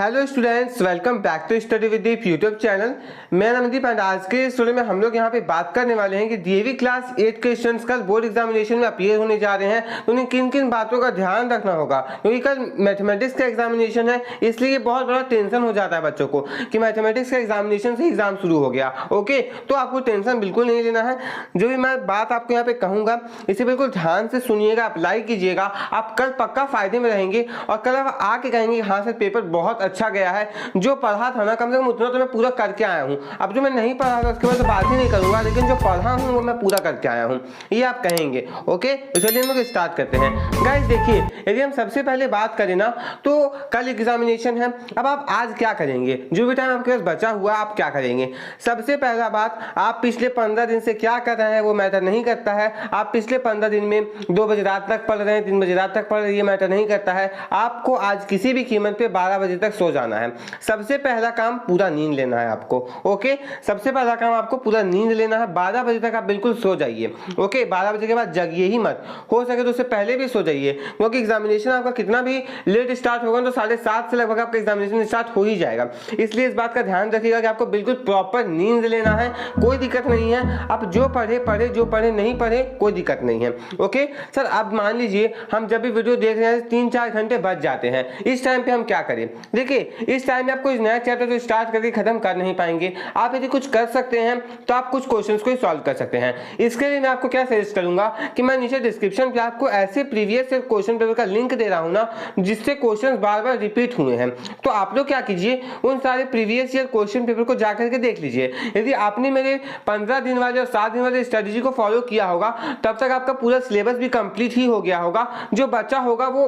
Hello students, welcome back to study with Deep YouTube channel. मैं Amandeep and आज के इस वीडियो में हम लोग यहाँ पे बात करने वाले हैं कि डीएवी क्लास 8 क्वेश्चंस कल बोर्ड एग्जामिनेशन में अपीयर होने जा रहे हैं, तो उन्हें किन किन बातों का ध्यान रखना होगा। क्योंकि कल मैथमेटिक्स का एग्जामिनेशन है, इसलिए बहुत बड़ा टेंशन हो जाता है बच्चों को कि मैथमेटिक्स का एग्जामिनेशन से एग्जाम शुरू हो गया। ओके, तो आपको टेंशन बिल्कुल नहीं लेना है। जो भी मैं बात आपको यहाँ पे कहूँगा इसे बिल्कुल ध्यान से सुनिएगा, अप्लाई कीजिएगा। आप कल पक्का फायदे में रहेंगे और कल आप आके कहेंगे हाँ सर पेपर बहुत अच्छा गया है, जो पढ़ा था ना कम से कम उतना तो मैं पूरा करके आया हूँ। अब जो मैं नहीं पढ़ा था उसके बाद तो बात ही नहीं करूंगा, लेकिन जो पढ़ा हूँ वो मैं पूरा करके आया हूँ, ये आप कहेंगे। ओके, तो चलिए हम लोग स्टार्ट करते हैं। गाइस देखिए, यदि हम सबसे पहले बात करें ना तो कल एग्जामिनेशन है। अब आप आज क्या करेंगे, जो भी टाइम आपके पास बचा हुआ आप क्या करेंगे। सबसे पहला बात, आप पिछले 15 दिन से क्या कर रहे हैं वो मैटर नहीं करता है। आप पिछले 15 दिन में 2 बजे रात तक पढ़ रहे हैं, 3 बजे रात तक पढ़ रहे हैं, ये मैटर नहीं करता है। आपको आज किसी भी कीमत पे 12 बजे तक सो जाना है। सबसे पहला काम पूरा नींद लेना है आपको। ओके, सबसे पहला काम आपको पूरा नींद लेना है। 12 बजे तक आप बिल्कुल सो जाइए। ओके, 12 बजे के बाद जगिए ही मत, हो सके तो उससे पहले भी सो जाइए, क्योंकि एग्जामिनेशन आपका कितना भी लेट स्टार्ट होगा तो 7:30 से लगभग आपका एग्जामिनेशन स्टार्ट हो ही जाएगा। इसलिए इस बात का ध्यान रखिएगा कि आपको बिल्कुल प्रॉपर नींद लेना है। कोई दिक्कत नहीं है, आप जो पढ़े पढ़े, जो पढ़े नहीं पढ़े कोई दिक्कत नहीं है। ओके सर, अब मान लीजिए हम जब भी वीडियो देख रहे हैं 3-4 घंटे बच जाते हैं, इस टाइम पे हम क्या करें। देखिए, इस टाइम में आप कोई नया चैप्टर तो स्टार्ट करके खत्म कर नहीं पाएंगे। आप यदि कुछ कर सकते हैं तो आप कुछ क्वेश्चंस को सॉल्व कर सकते हैं। इसके लिए मैं आपको क्या सजेस्ट करूंगा कि मैं नीचे डिस्क्रिप्शन पे आपको ऐसे प्रीवियस क्वेश्चन पेपर का लिंक दे रहा हूं ना, जिससे क्वेश्चंस बार बार रिपीट हुए हैं। तो आप लोग क्या कीजिए, उन सारे प्रीवियस ईयर क्वेश्चन पेपर को जाकर के देख लीजिए। यदि आपने मेरे 15 दिन वाले और 7 दिन वाले स्ट्रेटेजी को फॉलो किया होगा, तब तक आपका पूरा सिलेबस भी कंप्लीट ही हो गया होगा। जो बच्चा होगा वो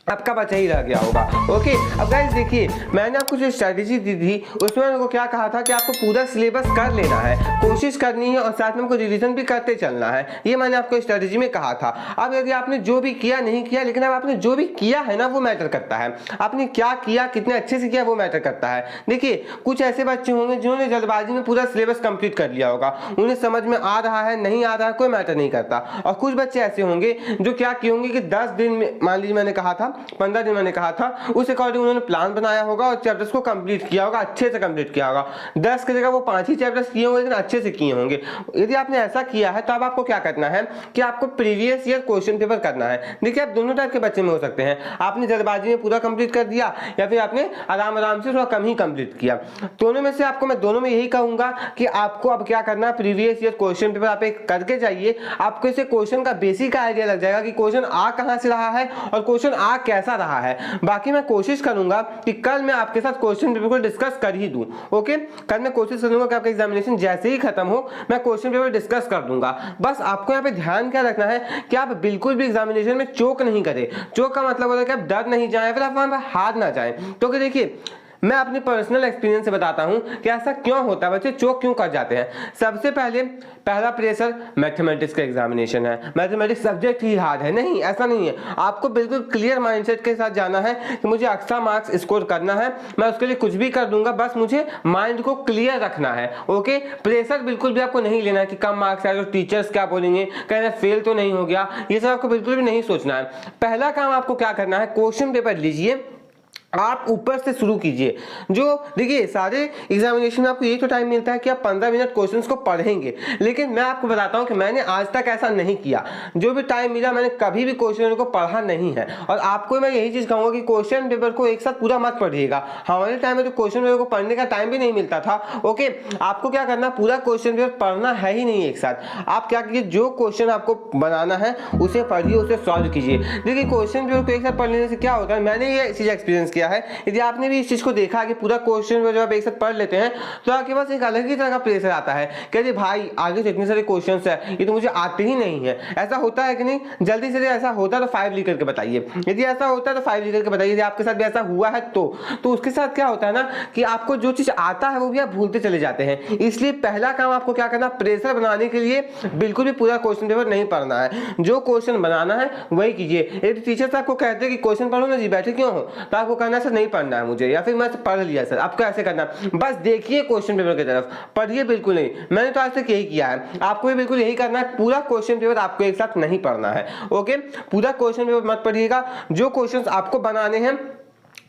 आपका बचा ही रह गया होगा। ओके, अब गाइस देखिए, मैंने आपको जो स्ट्रेटेजी दी थी उसमें मैंने को क्या कहा था कि आपको पूरा सिलेबस कर लेना है, कोशिश करनी है और साथ में आपको रिवीजन भी करते चलना है। ये मैंने आपको स्ट्रेटेजी में कहा था। अब यदि आपने जो भी किया नहीं किया, लेकिन अब आपने जो भी किया है ना वो मैटर करता है। आपने क्या किया, कितने अच्छे से किया वो मैटर करता है। देखिए, कुछ ऐसे बच्चे होंगे जिन्होंने जल्दबाजी में पूरा सिलेबस कंप्लीट कर लिया होगा, उन्हें समझ में आ रहा है नहीं आ रहा है कोई मैटर नहीं करता। और कुछ बच्चे ऐसे होंगे जो क्या किए होंगे कि 10 दिन में, मान लीजिए मैंने कहा था 15 दिन मैंने कहा था, उस अकॉर्डिंग उन्होंने प्लान बनाया होगा और चैप्टर्स को कंप्लीट किया होगा, अच्छे से कंप्लीट किया होगा। 10 की जगह वो 5 ही चैप्टर्स किए होंगे, लेकिन अच्छे से किए होंगे। यदि आपने ऐसा किया है तो अब आपको क्या करना है कि आपको प्रीवियस ईयर क्वेश्चन पेपर करना है। देखिए, आप दोनों टाइप के बच्चे में हो सकते हैं। आपने जल्दबाजी में पूरा कंप्लीट कर दिया या फिर आपने आराम आराम से थोड़ा कम ही कंप्लीट किया। दोनों में से आपको मैं दोनों में यही कहूंगा कि आपको अब क्या करना है, प्रीवियस ईयर क्वेश्चन पेपर आप एक करके जाइए। आपको इसे क्वेश्चन का बेसिक आइडिया लग जाएगा कि क्वेश्चन आ कहां से रहा है और क्वेश्चन आ कैसा रहा है। बाकी मैं कोशिश करूंगा कि कल मैं आपके साथ क्वेश्चन पेपर को डिस्कस कर ही दूं। ओके, कल मैं कोशिश करूंगा कि आपका एग्जामिनेशन जैसे ही खत्म हो मैं क्वेश्चन पेपर डिस्कस कर दूंगा। बस आपको यहाँ पे ध्यान क्या रखना है कि आप बिल्कुल भी एग्जामिनेशन में चोक नहीं करें। चोक का मतलब होता है कि आप डर नहीं जाए, फिर आप वहां पर हार ना जाए। तो देखिए, मैं अपनी पर्सनल एक्सपीरियंस से बताता हूं कि ऐसा क्यों होता है, बच्चे चोक क्यों कर जाते हैं। सबसे पहला प्रेशर मैथमेटिक्स का एग्जामिनेशन है, मैथमेटिक्स सब्जेक्ट ही हार्ड है। नहीं, ऐसा नहीं है। आपको बिल्कुल क्लियर माइंडसेट के साथ जाना है कि मुझे अच्छा मार्क्स स्कोर करना है, मैं उसके लिए कुछ भी कर दूंगा, बस मुझे माइंड को क्लियर रखना है। ओके, प्रेशर बिल्कुल भी आपको नहीं लेना है कि कम मार्क्स आए तो टीचर्स क्या बोलेंगे, कहीं फेल तो नहीं हो गया, ये सब आपको बिल्कुल भी नहीं सोचना है। पहला काम आपको क्या करना है, क्वेश्चन पेपर लीजिए, आप ऊपर से शुरू कीजिए। जो देखिए, सारे एग्जामिनेशन में आपको यही तो टाइम मिलता है कि आप 15 मिनट क्वेश्चंस को पढ़ेंगे, लेकिन मैं आपको बताता हूं कि मैंने आज तक ऐसा नहीं किया। जो भी टाइम मिला मैंने कभी भी क्वेश्चन को पढ़ा नहीं है। और आपको मैं यही चीज कहूंगा कि क्वेश्चन पेपर को एक साथ पूरा मत पढ़िएगा। हमारे टाइम में तो क्वेश्चन पेपर को पढ़ने का टाइम भी नहीं मिलता था। ओके, आपको क्या करना, पूरा क्वेश्चन पेपर पढ़ना है ही नहीं एक साथ। आप क्या कीजिए, जो क्वेश्चन आपको बनाना है उसे पढ़िए, उसे सॉल्व कीजिए। देखिए, क्वेश्चन पेपर को एक साथ पढ़ लेने से क्या होता है, मैंने ये चीज एक्सपीरियंस किया है। यदि आपने भी इस चीज को देखा कि पूरा क्वेश्चन जब आप एक साथ पढ़ लेते हैं तो आपके पास एक अलग ही तरह का प्रेशर आता है कि अरे भाई आगे से इतने सारे क्वेश्चंस है, ये तो मुझे आते ही नहीं है। ऐसा होता है कि नहीं, जल्दी से ऐसा होता है तो 5 लिख करके बताइए। यदि ऐसा होता है तो 5 लिख करके बताइए। यदि आपके साथ भी ऐसा हुआ है तो उसके साथ क्या होता है ना कि आपको जो चीज आता है वो भी आप भूलते चले जाते हैं। इसलिए पहला काम आपको क्या करना, प्रेशर बनाने के लिए बिल्कुल भी पूरा क्वेश्चन पेपर नहीं पढ़ना है। जो क्वेश्चन बनाना है वही कीजिए। यदि टीचर साहब को कहते हैं कि क्वेश्चन पढ़ो ना जी, बैठे क्यों हो, तो आपको कहना सर नहीं पढ़ना है मुझे, या फिर मैं पढ़ लिया सर। आपको ऐसे करना, बस देखिए क्वेश्चन पेपर की तरफ, पढ़िए बिल्कुल नहीं। मैंने तो आज तक यही किया है, आपको भी बिल्कुल यही करना है। पूरा क्वेश्चन पेपर आपको एक साथ नहीं पढ़ना है। ओके, पूरा क्वेश्चन पेपर मत पढ़िएगा। जो क्वेश्चंस आपको बनाने हैं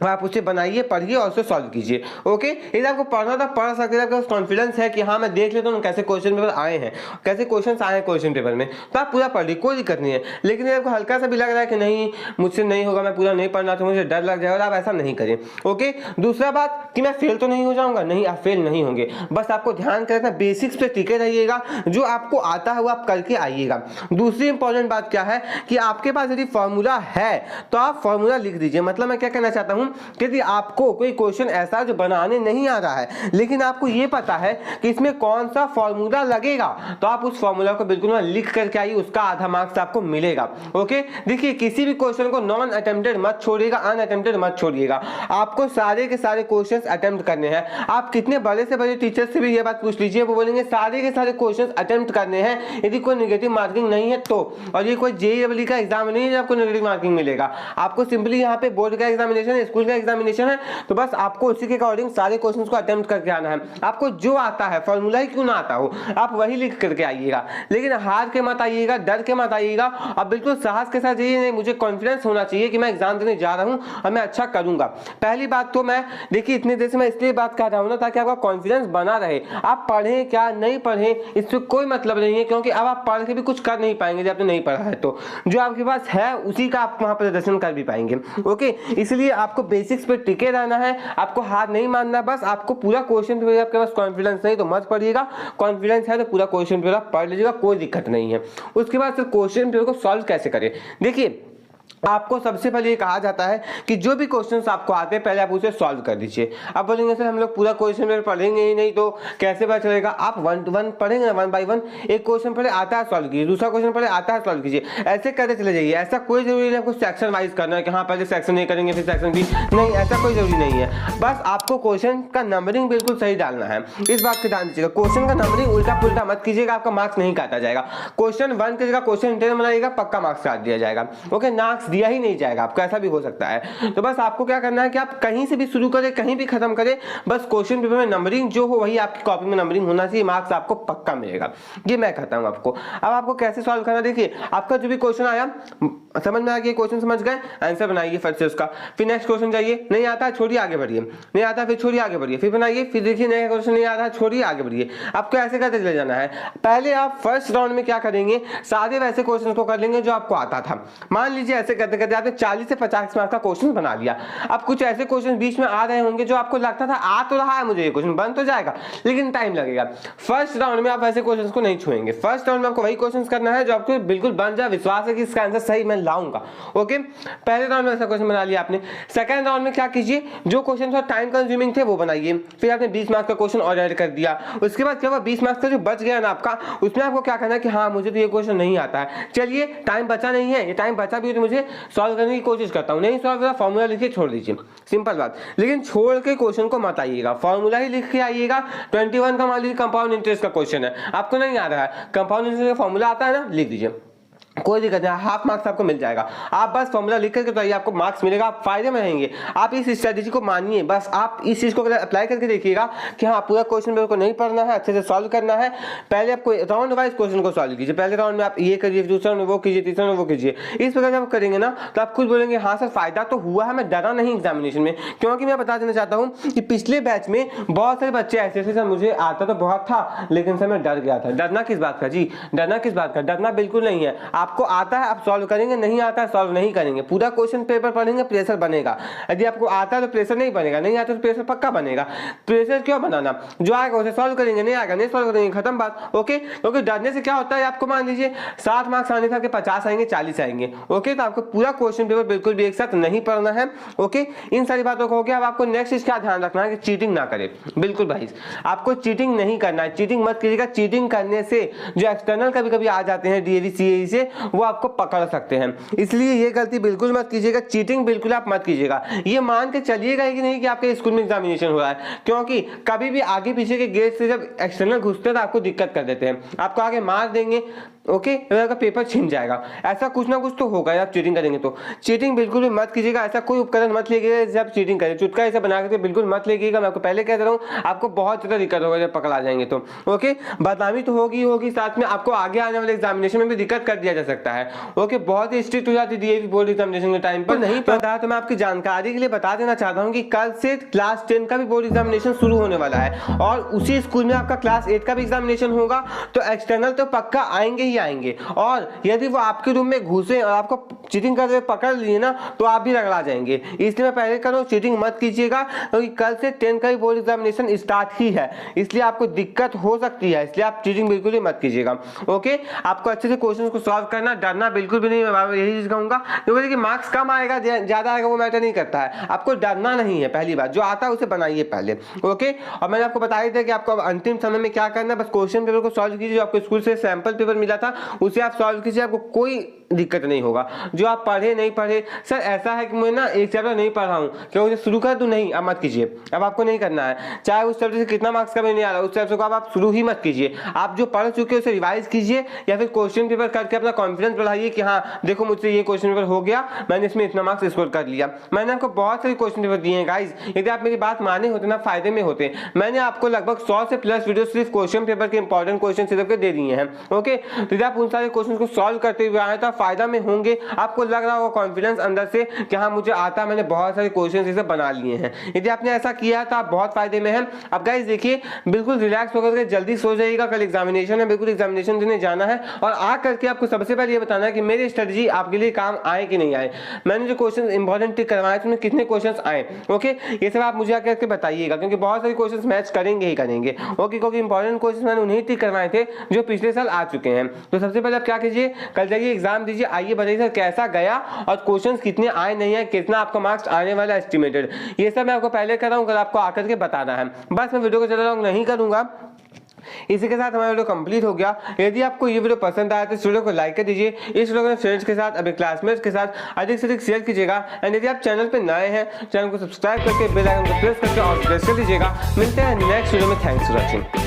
आप उसे बनाइए, पढ़िए और उसे सॉल्व कीजिए। ओके, यदि आपको पढ़ना था पढ़ सकते हैं, आपको कॉन्फिडेंस है कि हाँ मैं देख लेता हूँ कैसे क्वेश्चन पेपर आए हैं, कैसे क्वेश्चंस आए हैं क्वेश्चन पेपर में, तो आप पूरा पढ़िए, कोई दिक्कत नहीं है। लेकिन यदि आपको हल्का सा भी लग रहा है कि नहीं मुझसे नहीं होगा, मैं पूरा नहीं पढ़ना, तो मुझे डर लग जाएगा, आप ऐसा नहीं करें। ओके, दूसरा बात कि मैं फेल तो नहीं हो जाऊंगा, नहीं आप फेल नहीं होंगे, बस आपको ध्यान करना बेसिक्स पे टिके रहिएगा, जो आपको आता है वो आप करके आइएगा। दूसरी इंपॉर्टेंट बात क्या है कि आपके पास यदि फॉर्मूला है तो आप फॉर्मूला लिख दीजिए। मतलब मैं क्या कहना चाहता हूं कि यदि आपको कोई क्वेश्चन ऐसा जो बनाने नहीं आ रहा है लेकिन आपको ये पता है कि इसमें कौन सा फॉर्मूला लगेगा, तो आप उस फॉर्मूला को बिल्कुल लिख करके आइए, उसका आधा मार्क्स आपको मिलेगा। ओके, देखिए किसी भी क्वेश्चन को नॉन अटेम्प्टेड मत छोड़िएगा, अनअटेम्प्टेड मत छोड़िएगा, आपको सारे के सारे क्वेश्चंस अटेम्प्ट करने हैं। आप कितने बड़े से बड़े टीचर से भी ये बात पूछ लीजिए, वो बोलेंगे सारे के सारे क्वेश्चंस अटेम्प्ट करने हैं, यदि कोई नेगेटिव मार्किंग नहीं है तो। और ये कोई जेईई का एग्जाम नहीं है आपको नेगेटिव मार्किंग मिलेगा, आपको सिंपली यहाँ पे बोर्ड का एग्जामिनेशन है, स्कूल का एग्जामिनेशन है, तो बस आपको उसी के अकॉर्डिंग सारे क्वेश्चंस को अटेम्प्ट करके आना है। आपको जो आता है, फॉर्मूला ही क्यों ना आता हो, आप वही लिख करके आइएगा, लेकिन हार के मत आइएगा, डर के मत आइएगा, और बिल्कुल साहस के साथ जाइए। नहीं, मुझे कॉन्फिडेंस होना चाहिए कि मैं एग्जाम देने जा रहा हूँ और मैं अच्छा करूंगा। पहली बात तो मैं देखिए इतने देर से मैं इसलिए बात कर रहा हूँ ना ताकि आपका कॉन्फिडेंस बना रहे। आप पढ़ें क्या नहीं पढ़ें इससे कोई मतलब नहीं है, क्योंकि अब आप पढ़ के भी कुछ कर नहीं पाएंगे जब आपने नहीं पढ़ा है, तो जो आपके पास है उसी का आप वहां प्रदर्शन कर भी पाएंगे। ओके, इसलिए आपको बेसिक्स पे टिके रहना है, आपको हार नहीं मानना, बस आपको पूरा क्वेश्चन पेपर, आपके पास कॉन्फिडेंस नहीं तो मत पढ़िएगा, कॉन्फिडेंस है तो पूरा क्वेश्चन पेपर आप पढ़ लीजिएगा, कोई दिक्कत नहीं है। उसके बाद फिर क्वेश्चन पेपर को सॉल्व कैसे करें, देखिए आपको सबसे पहले ये कहा जाता है कि जो भी क्वेश्चंस आपको आते हैं पहले आप उसे सॉल्व कर दीजिए। अब बोलेंगे सर हम लोग पूरा क्वेश्चन पेपर पढ़ेंगे ही नहीं तो कैसे पता चलेगा, आप वन टू वन पढ़ेंगे ना, वन बाय वन, एक क्वेश्चन पढ़े आता है सॉल्व कीजिए, दूसरा क्वेश्चन पढ़े आता है सॉल्व कीजिए, ऐसे करते चले जाइए। ऐसा कोई जरूरी नहीं आपको सेक्शन वाइज करना है कि हाँ पहले सेक्शन नहीं करेंगे फिर सेक्शन बी, नहीं ऐसा कोई जरूरी नहीं है। बस आपको क्वेश्चन का नंबरिंग बिल्कुल सही डालना है, इस बात का ध्यान दीजिएगा। क्वेश्चन का नंबरिंग उल्टा पुल्टा मत कीजिएगा, आपका मार्क्स नहीं काटा जाएगा। क्वेश्चन 1 की जगह क्वेश्चन 10 बनाइएगा, पक्का मार्क्स काट दिया जाएगा। ओके, मार्क्स दिया ही नहीं जाएगा आपको, ऐसा भी हो सकता है। तो बस आपको क्या करना है कि आप कहीं से भी शुरू करें कहीं भी खत्म करें, बस क्वेश्चन पेपर में नंबरिंग जो हो वही आपकी कॉपी में नंबरिंग होना चाहिए, मार्क्स आपको पक्का मिलेगा। ये मैं कहता हूं आपको। अब आपको कैसे सॉल्व करना, देखिए आपका जो भी क्वेश्चन आया समझ में आ गया, क्वेश्चन समझ गए, आंसर बनाइए फट से उसका, फिर नेक्स्ट क्वेश्चन जाइए, नहीं आता छोड़िए आगे बढ़िए, नहीं आता फिर छोड़िए आगे बढ़िए, फिर बनाइए, फिर देखिए नया क्वेश्चन नहीं आता छोड़िए आगे बढ़िए। आपको ऐसे करते चले जाना है। पहले आप फर्स्ट राउंड में क्या करेंगे, सारे वैसे क्वेश्चन को कर लेंगे जो आपको आता था। मान लीजिए ऐसे करते करते आपने 40 से 50 मार्क्स का क्वेश्चन बना लिया। अब कुछ ऐसे क्वेश्चन बीच में आ रहे होंगे जो आपको लगता था आ तो रहा है मुझे ये क्वेश्चन, बन तो जाएगा लेकिन टाइम लगेगा। फर्स्ट राउंड में आप ऐसे क्वेश्चंस को नहीं छुएंगे, फर्स्ट राउंड में आपको वही क्वेश्चंस करना है जो आपको बिल्कुल बन जाए, विश्वास है कि इसका आंसर सही मैं लाऊंगा। ओके, पहले राउंड में ऐसा क्वेश्चन बना लिया आपने। सेकंड राउंड में क्या कीजिए, जो क्वेश्चन थोड़ा टाइम कंज्यूमिंग थे वो बनाइए, फिर आपने 20 मार्क्स का क्वेश्चन और ऐड कर दिया। उसके बाद क्या हुआ, 20 मार्क्स का जो बच गया ना आपका, उसमें आपको क्या करना है कि हाँ मुझे तो ये क्वेश्चन नहीं आता है, चलिए टाइम बचा नहीं है, ये टाइम बचा भी तो मुझे सॉल्व करने की कोशिश करता हूँ, नहीं सॉल्व करा फॉर्मूला लिखिए छोड़ दीजिए, सिंपल बात। लेकिन छोड़ के क्वेश्चन को मत आइएगा, फॉर्मूला ही लिख के आइएगा। 21 का मान लीजिए कंपाउंड इंटरेस्ट का क्वेश्चन है, आपको नहीं आ रहा है, कंपाउंड इंटरेस्ट का फॉर्मूला आता है ना, लिख दीजिए, कोई दिक्कत नहीं, हाफ मार्क्स आपको मिल जाएगा। आप बस फॉर्मूला लिख करके तो आपको मार्क्स मिलेगा, आप फायदे में रहेंगे। आप इस स्ट्रेटेजी को मानिए, बस आप इस चीज को अप्लाई करके देखिएगा कि हाँ पूरा क्वेश्चन पेपर को नहीं पढ़ना है, अच्छे से सॉल्व करना है। पहले आपको राउंड वाइज क्वेश्चन को सॉल्व कीजिए, पहले राउंड में आप ये करिए, दूसरा में वो कीजिए, तीसरा में वो कीजिए। इस प्रकार जब करेंगे ना तो आप खुद बोलेंगे हाँ सर फायदा तो हुआ है, मैं डरा नहीं एग्जामिनेशन में। क्योंकि मैं बता देना चाहता हूँ कि पिछले बैच में बहुत सारे बच्चे ऐसे थे, सर मुझे आता तो बहुत था लेकिन सर मैं डर गया था। डरना किस बात का जी, डरना किस बात का, डरना बिल्कुल नहीं है। आपको आता है आप सॉल्व करेंगे, नहीं आता है सॉल्व नहीं करेंगे, पूरा क्वेश्चन पेपर पढ़ेंगे, प्रेशर बनेगा। यदि आपको आता है तो प्रेशर नहीं बनेगा, नहीं आता तो प्रेशर पक्का बनेगा। प्रेशर क्यों बनाना, जो आएगा उसे सॉल्व करेंगे, नहीं आएगा नहीं सॉल्व करेंगे, खत्म बात। ओके, क्योंकि डरने से क्या होता है, आपको मान लीजिए 60 मार्क्स आने था कि 50 आएंगे 40 आएंगे। ओके, तो आपको पूरा क्वेश्चन पेपर बिल्कुल भी एक साथ नहीं पढ़ना है। ओके, इन सारी बातों को हो गया। अब आपको नेक्स्ट चीज क्या ध्यान रखना है कि चीटिंग ना करें, बिल्कुल भाई आपको चीटिंग नहीं करना है, चीटिंग मत कीजिएगा। चीटिंग करने से जो एक्सटर्नल कभी कभी आ जाते हैं डीएवी सीएई से, वो आपको पकड़ सकते हैं, इसलिए ये गलती बिल्कुल मत कीजिएगा, चीटिंग बिल्कुल आप मत कीजिएगा। ये मान के चलिएगा कि नहीं कि आपके स्कूल में एग्जामिनेशन हो रहा है, क्योंकि कभी भी आगे पीछे के गेट से जब एक्सटर्नल घुसते हैं तो आपको दिक्कत कर देते हैं, आपको आगे मार देंगे। ओके, आपका पेपर छिन जाएगा, ऐसा कुछ ना कुछ तो होगा आप चीटिंग करेंगे तो। चीटिंग बिल्कुल भी मत कीजिएगा, ऐसा कोई उपकरण मत लीजिएगा जिससे आप चीटिंग करें, चुटका ऐसा बना करके बिल्कुल मत लीजिएगा। मैं आपको पहले कह रहा हूँ आपको बहुत ज़्यादा दिक्कत होगा जब पकड़ा जाएंगे तो। ओके, बदनामी तो होगी, साथ में आपको आगे आने वाले एग्जामिनेशन में भी दिक्कत कर दिया जा सकता है। ओके, बहुत ही स्ट्रिक्ट हो जाती है डीएवी बोर्ड एग्जामिनेशन के टाइम पर। नहीं पता तो मैं आपकी जानकारी के लिए बता देना चाहता हूँ कि कल से क्लास 10 का भी बोर्ड एग्जामिनेशन शुरू होने वाला है और उसी स्कूल में आपका क्लास 8 का भी एग्जामिनेशन होगा। तो एक्सटर्नल तो पक्का आएंगे ही आएंगे, और यदि वो आपके रूम में घुसे और आपको चीटिंग करते हुए पकड़ लिए ना तो आप भी रगड़ा जाएंगे। इसलिए मैं पहले कह रहा हूँ चीटिंग मत कीजिएगा, क्योंकि कल से 10 का भी बोर्ड एग्जामिनेशन स्टार्ट ही है, इसलिए आपको दिक्कत हो सकती है, इसलिए आप चीटिंग बिल्कुल ही मत कीजिएगा। ओके, आपको अच्छे से क्वेश्चन को सॉल्व करना, डरना बिल्कुल भी नहीं। मैं यही चीज कहूंगा, क्योंकि मार्क्स कम आएगा ज्यादा आएगा वो मैटर नहीं करता है, आपको डरना नहीं है। पहली बात, जो आता है उसे बनाइए पहले। ओके, और मैंने आपको बताया था कि आपको अंतिम समय में क्या करना है, बस क्वेश्चन पेपर को सॉल्व कीजिए। जो आपको स्कूल से सैंपल पेपर मिला था उसे आप सॉल्व कीजिए, आपको कोई दिक्कत नहीं होगा। जो आप पढ़े नहीं पढ़े, सर ऐसा है कि मैं ना एक चैप्टर नहीं पढ़ा हूँ, क्या मुझे शुरू कर दूं? नहीं, अब मत कीजिए, अब आपको नहीं करना है। चाहे उस चैप्टर से कितना मार्क्स का भी नहीं आ रहा, उस चैप्टर को आप शुरू ही मत कीजिए। आप जो पढ़ चुके हैं उसे रिवाइज कीजिए, या फिर क्वेश्चन पेपर करके अपना कॉन्फिडेंस बढ़ाइए कि हाँ देखो मुझसे ये क्वेश्चन पेपर हो गया, मैंने इसमें इतना मार्क्स स्कोर कर लिया। मैंने आपको बहुत सारे क्वेश्चन पेपर दिए हैं गाइज, यदि आप मेरी बात माने होते ना फायदे में होते। मैंने आपको लगभग 100 से प्लस वीडियो सिर्फ क्वेश्चन पेपर के इंपॉर्टेंट क्वेश्चन सिर्फ के दे दिए हैं। ओके, तो यदि आप उन सारे क्वेश्चन को सॉल्व करते हुए आए तो आप फायदा में होंगे। आपको लग रहा होगा कॉन्फिडेंस अंदर से कि हाँ मुझे आता, मैंने बहुत सारे क्वेश्चन इसे बना लिए हैं। यदि आपने ऐसा किया तो आप बहुत फायदे में हैं। अब गाइस देखिए, बिल्कुल रिलैक्स होकर के जल्दी सो जाइएगा, कल एग्जामिनेशन है, बिल्कुल एग्जामिनेशन देने जाना है और आ करके आपको सबसे पहले ये बताना है कि मेरी स्ट्रेटजी आपके लिए काम आए कि नहीं आए। मैंने जो क्वेश्चन इंपॉर्टेंट टिक करवाए थे कितने क्वेश्चन आए, ओके, ये सब आप मुझे आकर के बताइएगा, क्योंकि बहुत सारे क्वेश्चन मैच करेंगे ही करेंगे। ओके, क्योंकि इंपॉर्टेंट क्वेश्चन मैंने उन्हीं टिक करवाए थे जो पिछले साल आ चुके हैं। तो सबसे पहले आप क्या कीजिए, कल जाइए एग्जाम दीजिए, आइए बताइए सर कैसा गया और क्वेश्चंस कितने आए नहीं है, कितना आपका मार्क्स आने वाला एस्टिमेटेड, ये सब मैं आपको पहले कर रहा हूँ, कल आपको आकर के बताना है। बस मैं वीडियो को ज़्यादा लॉन्ग नहीं करूंगा। इसी के साथ हमारा वीडियो कंप्लीट हो गया। यदि आपको ये वीडियो पसंद आया तो इस वीडियो को लाइक कर दीजिए, इस वीडियो को फ्रेंड्स के साथ, अपने क्लासमेट्स के साथ अधिक से अधिक शेयर कीजिएगा। एंड यदि आप चैनल पे नए हैं, चैनल को सब्सक्राइब करके बेल आइकन को प्रेस करके और प्रेस कर दीजिएगा। मिलते हैं नेक्स्ट वीडियो में। Thanks for watching.